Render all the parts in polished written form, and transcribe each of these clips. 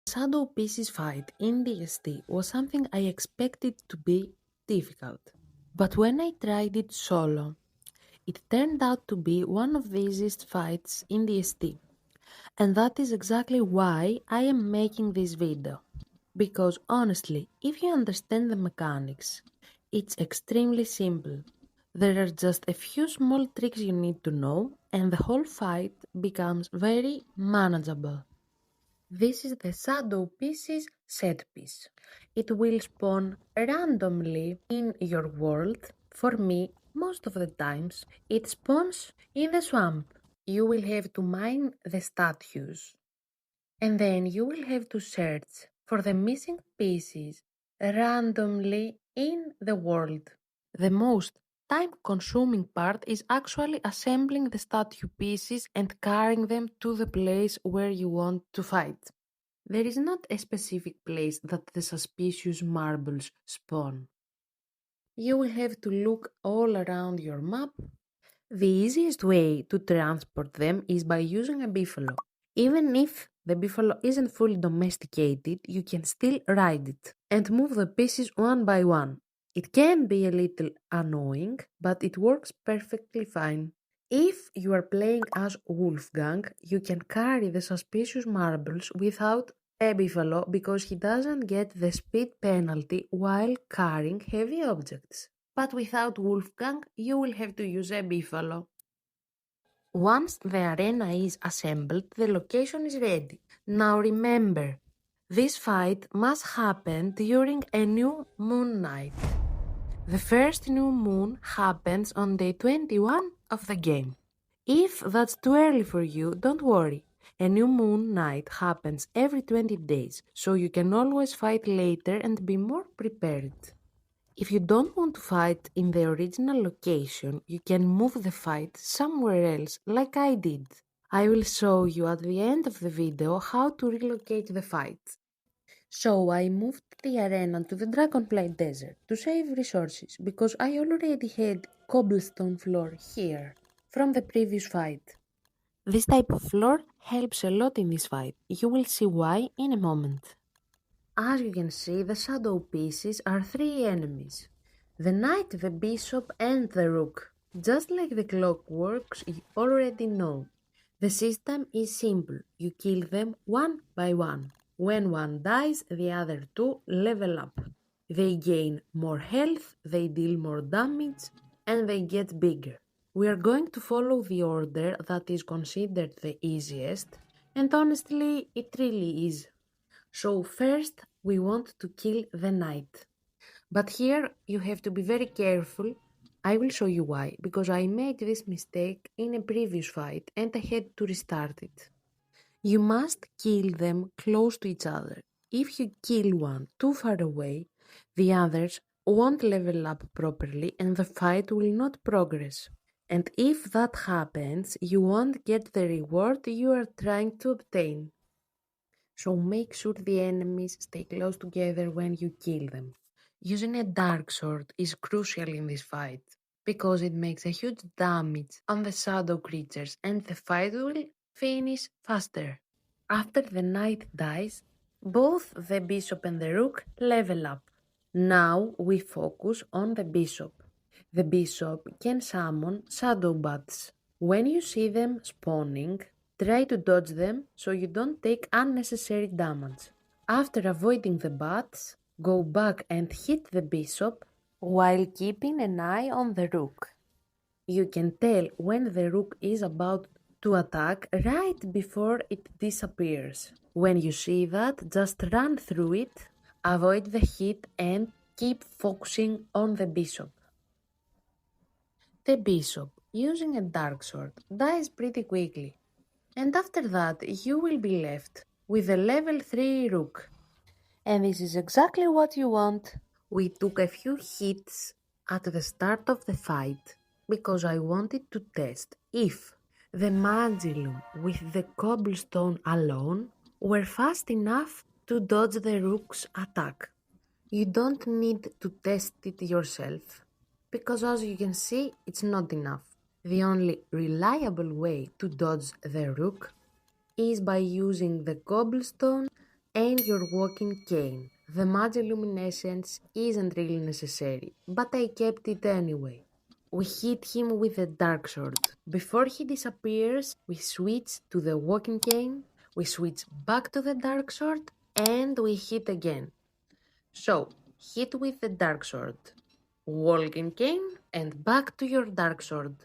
Shadow pieces fight in DST was something I expected to be difficult. But when I tried it solo, it turned out to be one of the easiest fights in DST. And that is exactly why I am making this video. Because honestly, if you understand the mechanics, it's extremely simple. There are just a few small tricks you need to know, and the whole fight becomes very manageable. This is the Shadow Pieces set piece. It will spawn randomly in your world. For me, most of the times, it spawns in the swamp. You will have to mine the statues, and then you will have to search for the missing pieces randomly in the world. The most time consuming part is actually assembling the statue pieces and carrying them to the place where you want to fight. There is not a specific place that the suspicious marbles spawn. You will have to look all around your map. The easiest way to transport them is by using a buffalo. Even if the buffalo isn't fully domesticated, you can still ride it and move the pieces one by one. It can be a little annoying, but it works perfectly fine. If you are playing as Wolfgang, you can carry the suspicious marbles without a buffalo because he doesn't get the speed penalty while carrying heavy objects. But without Wolfgang, you will have to use a buffalo. Once the arena is assembled, the location is ready. Now remember, this fight must happen during a new moon night. The first new moon happens on day 21 of the game. If that's too early for you, don't worry. A new moon night happens every 20 days, so you can always fight later and be more prepared. If you don't want to fight in the original location, you can move the fight somewhere else, like I did. I will show you at the end of the video how to relocate the fight. So I moved the arena to the Dragonfly Desert to save resources because I already had cobblestone floor here from the previous fight. This type of floor helps a lot in this fight. You will see why in a moment. As you can see, the shadow pieces are three enemies. The knight, the bishop and the rook. Just like the clock works, you already know. The system is simple. You kill them one by one. When one dies, the other two level up. They gain more health, they deal more damage, and they get bigger. We are going to follow the order that is considered the easiest, and honestly, it really is. So first, we want to kill the knight. But here you have to be very careful. I will show you why, because I made this mistake in a previous fight and I had to restart it. You must kill them close to each other. If you kill one too far away, the others won't level up properly and the fight will not progress. And if that happens, you won't get the reward you are trying to obtain. So make sure the enemies stay close together when you kill them. Using a dark sword is crucial in this fight, because it makes a huge damage on the shadow creatures and the fight will finish faster. After the knight dies, both the bishop and the rook level up. Now we focus on the bishop. The bishop can summon shadow bats. When you see them spawning, try to dodge them so you don't take unnecessary damage. After avoiding the bats, go back and hit the bishop while keeping an eye on the rook. You can tell when the rook is about to attack right before it disappears. When you see that, just run through it, avoid the hit and keep focusing on the bishop. The bishop, using a dark sword, dies pretty quickly. And after that, you will be left with a level 3 rook. And this is exactly what you want. We took a few hits at the start of the fight because I wanted to test if the Magillum with the cobblestone alone were fast enough to dodge the rook's attack. You don't need to test it yourself because as you can see, it's not enough. The only reliable way to dodge the rook is by using the cobblestone and your walking cane. The magic luminescence isn't really necessary, but I kept it anyway. We hit him with a dark sword. Before he disappears, we switch to the walking cane, we switch back to the dark sword, and we hit again. So, hit with the dark sword, walking cane, and back to your dark sword.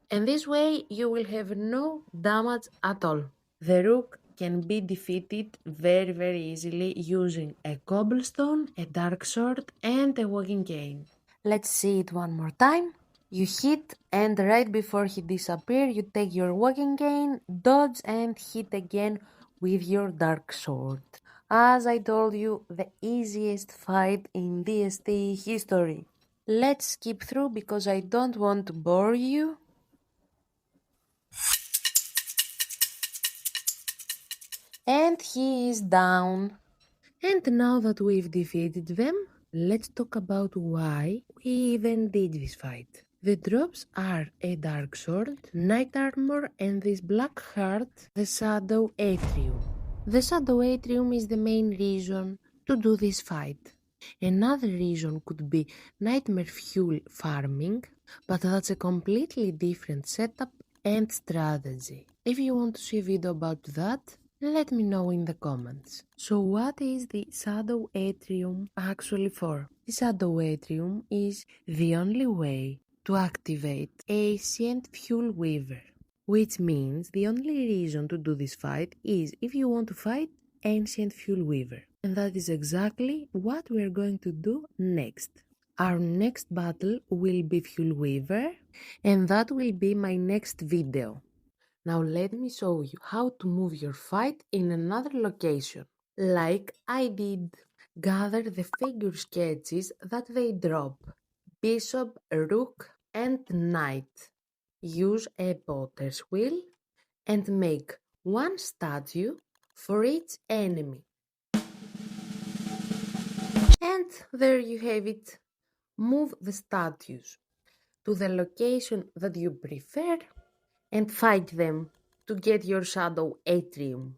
And this way you will have no damage at all. The rook can be defeated very easily using a cobblestone, a dark sword, and a walking cane. Let's see it one more time. You hit, and right before he disappears, you take your walking cane, dodge, and hit again with your dark sword. As I told you, the easiest fight in DST history. Let's skip through because I don't want to bore you. And he is down. And now that we've defeated them, let's talk about why we even did this fight. The drops are a dark sword, knight armor, and this black heart, the shadow atrium. The shadow atrium is the main reason to do this fight. Another reason could be nightmare fuel farming, but that's a completely different setup and strategy. If you want to see a video about that, let me know in the comments. So what is the Shadow Atrium actually for? The Shadow Atrium is the only way to activate Ancient Fuel Weaver, which means the only reason to do this fight is if you want to fight Ancient Fuel Weaver. And that is exactly what we are going to do next. Our next battle will be Fuel Weaver, and that will be my next video. Now let me show you how to move your fight in another location, like I did. Gather the figure sketches that they drop, bishop, rook, and knight. Use a potter's wheel and make one statue for each enemy. And there you have it. Move the statues to the location that you prefer and fight them to get your shadow atrium.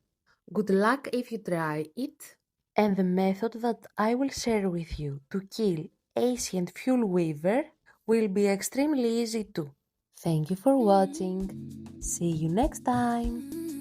Good luck if you try it. And the method that I will share with you to kill Ancient Fuel Weaver will be extremely easy too. Thank you for watching. See you next time.